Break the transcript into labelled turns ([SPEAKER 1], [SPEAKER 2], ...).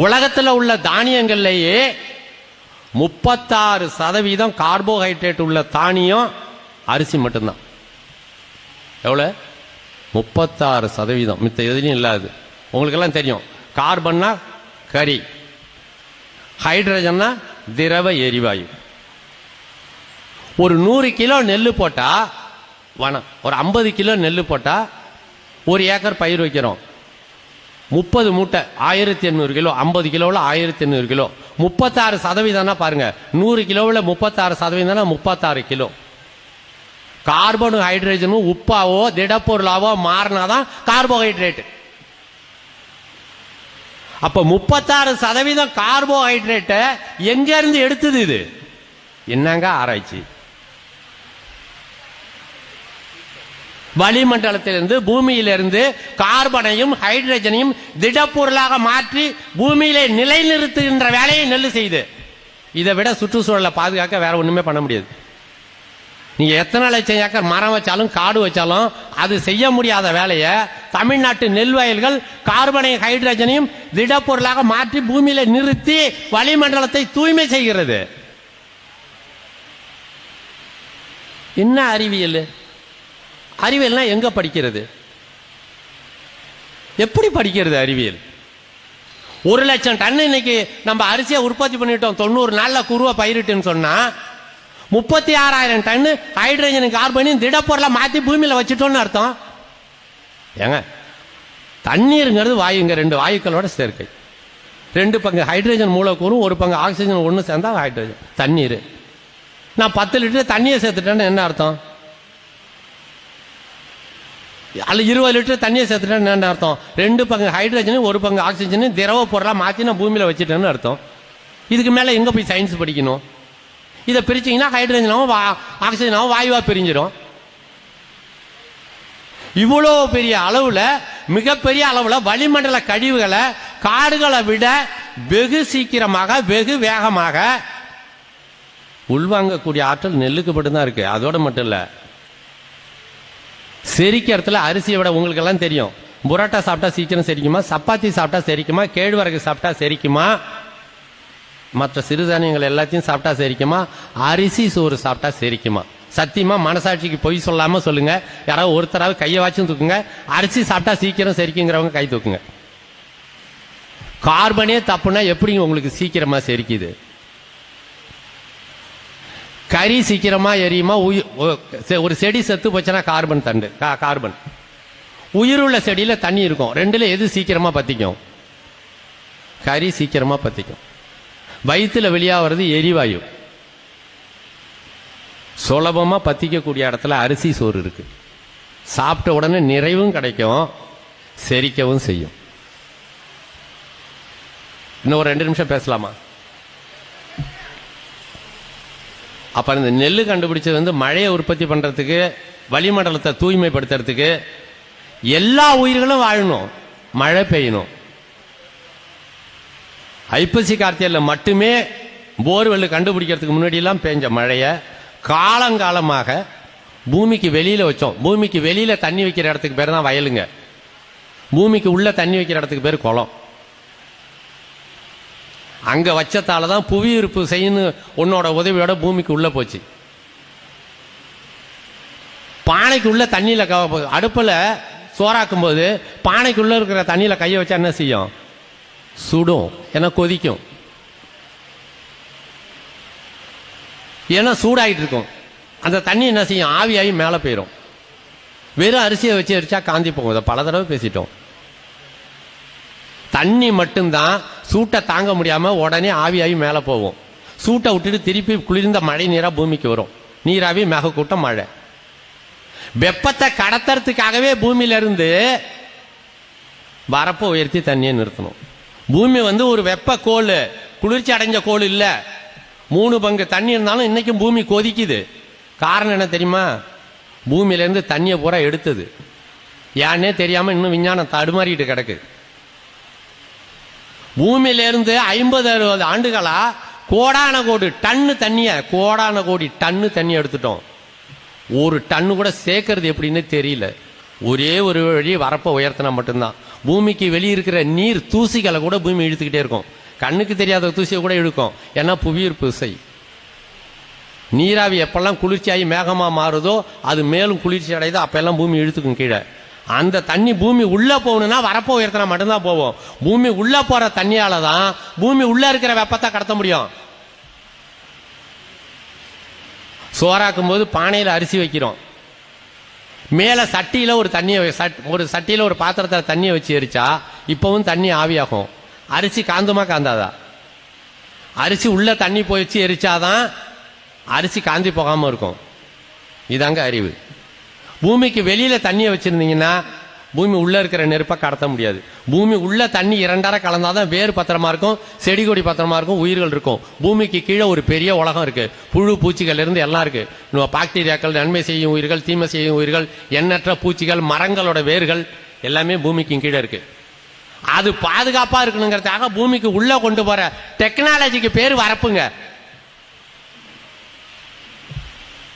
[SPEAKER 1] உலகத்தில் உள்ள தானியங்கள்லேயே 36% கார்போஹைட்ரேட் உள்ள தானியம் அரிசி மட்டும்தான். எவ்வளோ? 36%. மித்த எதுலையும் இல்லாது. உங்களுக்கெல்லாம் தெரியும், கார்பன்னா கரி, ஹைட்ரஜன்னா திரவ எரிவாயு. ஒரு 100 கிலோ நெல் போட்டா ஒரு 50 கிலோ நெல் போட்டா 1 ஏக்கர் பயிர் வைக்கிறோம். 30 மூட்டை 1800 கிலோ. 50 கிலோவில் 1800 கிலோ. 36% பாருங்க. 100 கிலோவில் 36% 36 கிலோ. கார்பனும் ஹைட்ரஜனும் உப்பாவோ திடப்பொருளாவோ மாறினாதான் கார்போஹைட்ரேட். அப்ப 36% கார்போஹைட்ரேட் எங்க இருந்து எடுத்தது? இது என்னங்க ஆராய்ச்சி? வளிமண்டலத்திலிருந்து, பூமியிலிருந்து கார்பனையும் ஹைட்ரஜனையும் திடப்பொருளாக மாற்றி பூமியிலே நிலைநிறுத்துகின்ற வேலையை நெல் செய்து. இதை விட சுற்றுச்சூழலை பாதுகாக்க வேற ஒண்ணுமே பண்ண முடியாது. நீங்க எத்தனை லட்சம் ஏக்கர் மரம் வச்சாலும் காடு வச்சாலும் அது செய்ய முடியாத வேலையை தமிழ்நாட்டு நெல் வயல்கள் கார்பனையும் ஹைட்ரஜனையும் திடப்பொருளாக மாற்றி பூமியில நிறுத்தி வளிமண்டலத்தை தூய்மை செய்கிறது. என்ன அறிவியல்? அறிவியல்னா எங்க படிக்கிறது? எப்படி படிக்கிறது அறிவியல்? 1 லட்சம் டன் இன்னைக்கு நம்ம அரிசியை உற்பத்தி பண்ணிட்டோம். 90 நாள்ல குருவை பயிரிட்டுன்னு சொன்னா 36,000 டன் ஹைட்ரஜன் கார்பனையும் திடப்பொருளை மாத்தி பூமியில வச்சுட்டோம்னு அர்த்தம். ஏங்க, தண்ணீருங்கிறது வாயுங்க, 2 வாயுக்களோட சேர்க்கை. 2 பங்கு ஹைட்ரஜன் மூலக்கூறும் 1 பங்கு ஆக்சிஜன் ஒன்று சேர்ந்தா ஹைட்ரஜன் தண்ணீர். நான் 10 லிட்டர் தண்ணியை சேர்த்துட்டேன்னு என்ன அர்த்தம்? அல்ல 20 லிட்டர் தண்ணியை சேர்த்துட்டேன்னு என்ன அர்த்தம்? 2 பங்கு ஹைட்ரஜனும் 1 பங்கு ஆக்சிஜனும் திரவ பொருளா மாற்றி நான் பூமியில வச்சுட்டேன்னு அர்த்தம். இதுக்கு மேல எங்க போய் சயின்ஸ் படிக்கணும்? இதை பிரிச்சிங்கன்னா ஹைட்ரஜனாவும் ஆக்சிஜனாவும் வாயுவா பிரிஞ்சிடும். இவ்வளோ பெரிய அளவுல, மிகப்பெரிய அளவுல வளிமண்டல கழிவுகளை காடுகளை விட வெகு சீக்கிரமாக, வெகு வேகமாக உள்வாங்கக்கூடிய ஆற்றல் நெல்லுக்கு மட்டும்தான் இருக்கு. அதோட மட்டும் இல்ல, செரிக்கிறதுல அரிசியை விட உங்களுக்கு எல்லாம் தெரியும், புரோட்டா சாப்பிட்டா சீக்கிரம் செரிக்குமா, சப்பாத்தி சாப்பிட்டா செரிக்குமா, கேழ்வரகு சாப்பிட்டா செரிக்குமா, மற்ற சிறுதானியங்கள் எல்லாத்தையும் சாப்பிட்டா செரிக்குமா, அரிசி சோறு சாப்பிட்டா செரிக்குமா? சத்தியமா மனசாட்சிக்கு பொய் சொல்லாம சொல்லுங்க. யாராவது ஒருத்தராவது கையை வாச்சும் தூக்குங்க. அரிசி சாப்பிட்டா சீக்கிரம் செரிக்குங்கிறவங்க கை தூக்குங்க. கார்பனே தப்புனா எப்படிங்க உங்களுக்கு சீக்கிரமா செரிக்குது? கறி சீக்கிரமா எரியுமா? ஒரு செடி செத்து போச்சுன்னா கார்பன் தண்டு, கார்பன். உயிருள்ள செடியில தண்ணி இருக்கும். 2ல எது சீக்கிரமா பத்திக்கும்? கறி சீக்கிரமா பத்திக்கும். வயிற்றுல வெளியாகிறது எரிவாயு. சுலபமா பத்திக்கக்கூடிய இடத்துல அரிசி சோறு இருக்கு. சாப்பிட்ட உடனே நிறைவும் கிடைக்கும், செரிக்கவும் செய்யும். இன்னும் ஒரு 2 நிமிஷம் பேசலாமா? அப்ப இந்த நெல் கண்டுபிடிச்சது மழையை உற்பத்தி பண்றதுக்கு, வளிமண்டலத்தை தூய்மைப்படுத்துறதுக்கு. எல்லா உயிர்களும் வாழணும், மழை பெய்யணும். ஐப்பசி கார்த்திகையில் மட்டுமே போர்வெல் கண்டுபிடிக்கிறதுக்கு முன்னாடி எல்லாம் பெஞ்ச மழைய காலங்காலமாக பூமிக்கு வெளியில வச்சோம். பூமிக்கு வெளியில தண்ணி வைக்கிற இடத்துக்கு பேர் தான் வயலுங்க. பூமிக்கு உள்ள தண்ணி வைக்கிற இடத்துக்கு பேர் குளம். அங்க வச்சதால தான் புவியீர்ப்பு செய்யணும் உன்னோட உதவியோட பூமிக்கு உள்ள போச்சு. பானைக்கு உள்ள தண்ணியில அடுப்புல சோறாக்கும் போது பானைக்குள்ள இருக்கிற தண்ணியில கையை வச்சா என்ன செய்யும்? சுடும், ஏன்னா கொதிக்கும், ஏன்னா சூடாயிட்டு இருக்கும். அந்த தண்ணி என்ன செய்யும்? ஆவியாகி மேலே போயிடும். வெறும் அரிசியை வச்சு அரிச்சா காந்தி போகும். இதை பல தடவை பேசிட்டோம். தண்ணி மட்டும்தான் சூட்டை தாங்க முடியாம உடனே ஆவியாகி மேலே போகும். சூட்டை விட்டுட்டு திருப்பி குளிர்ந்த மழை நீரா பூமிக்கு வரும். நீராவி மேகக்கூட்டம் மழை. வெப்பத்தை கடத்துறதுக்காகவே பூமியில இருந்து வரப்பை உயர்த்தி தண்ணியை நிறுத்தணும். பூமி ஒரு வெப்ப கோள், குளிர்ச்சி அடைஞ்ச கோள் இல்ல. 3 பங்கு தண்ணி இருந்தாலும் இன்னைக்கும் பூமி கொதிக்குது. காரணம் என்ன தெரியுமா? பூமியில இருந்து தண்ணியை பூரா எடுத்தது. ஏன்னே தெரியாம இன்னும் விஞ்ஞானம் தடுமாறிட்டு கிடக்கு. பூமியிலிருந்து 50-60 ஆண்டுகளா கோடான கோடி டன்னு தண்ணிய, கோடான கோடி டன்னு தண்ணி எடுத்துட்டோம். 1 டன்னு கூட சேர்க்கறது எப்படின்னு தெரியல. ஒரே ஒரு வழி வரப்ப உயர்த்தினா மட்டும்தான். பூமிக்கு வெளியிருக்கிற நீர் தூசிகளை கூட பூமி இழுத்துக்கிட்டே இருக்கும். கண்ணுக்கு தெரியாத தூசியை கூட இழுக்கும். ஏன்னா புவியீர்ப்பு விசை. நீராவி எப்பெல்லாம் குளிர்ச்சியாகி மேகமா மாறுதோ அது மேலும் குளிர்ச்சி அடையுதோ அப்பெல்லாம் பூமி இழுத்துக்கும் கீழே. அந்த தண்ணி பூமி உள்ள போகணும்னா வரப்போ உயர்த்தினா மட்டும்தான் போவோம். பூமி உள்ள போற தண்ணியால தான் பூமி உள்ள இருக்கிற வெப்பத்தை கடத்த முடியும். சோறாக்கும் போது பானையில் அரிசி வைக்கிறோம், மேல சட்டியில ஒரு சட்டியில ஒரு பாத்திரத்தில் தண்ணியை வச்சு எரிச்சா இப்பவும் தண்ணி ஆவியாகும். அரிசி காந்துமா காந்தாதா? அரிசி உள்ள தண்ணி போய் வச்சு எரிச்சாதான் அரிசி காந்தி போகாம இருக்கும். இதாங்க அறிவு. பூமிக்கு வெளியில தண்ணியை வச்சிருந்தீங்கன்னா பூமி உள்ள இருக்கிற நெருப்பை கடத்த முடியாது. பூமி உள்ள தண்ணி இரண்டரை கலந்தாதான் வேறு பத்திரமா இருக்கும், செடி கொடி பத்திரமா இருக்கும், உயிர்கள் இருக்கும். பூமிக்கு கீழே ஒரு பெரிய உலகம் இருக்கு. புழு பூச்சிகள் இருந்து எல்லாம் இருக்கு. பாக்டீரியாக்கள், நன்மை செய்யும் உயிர்கள், தீமை செய்யும் உயிர்கள், எண்ணற்ற பூச்சிகள், மரங்களோட வேர்கள் எல்லாமே பூமிக்கு கீழே இருக்கு. அது பாதுகாப்பா இருக்கணுங்கிறதுக்காக பூமிக்கு உள்ள கொண்டு போற டெக்னாலஜிக்கு பேர் வரப்புங்க.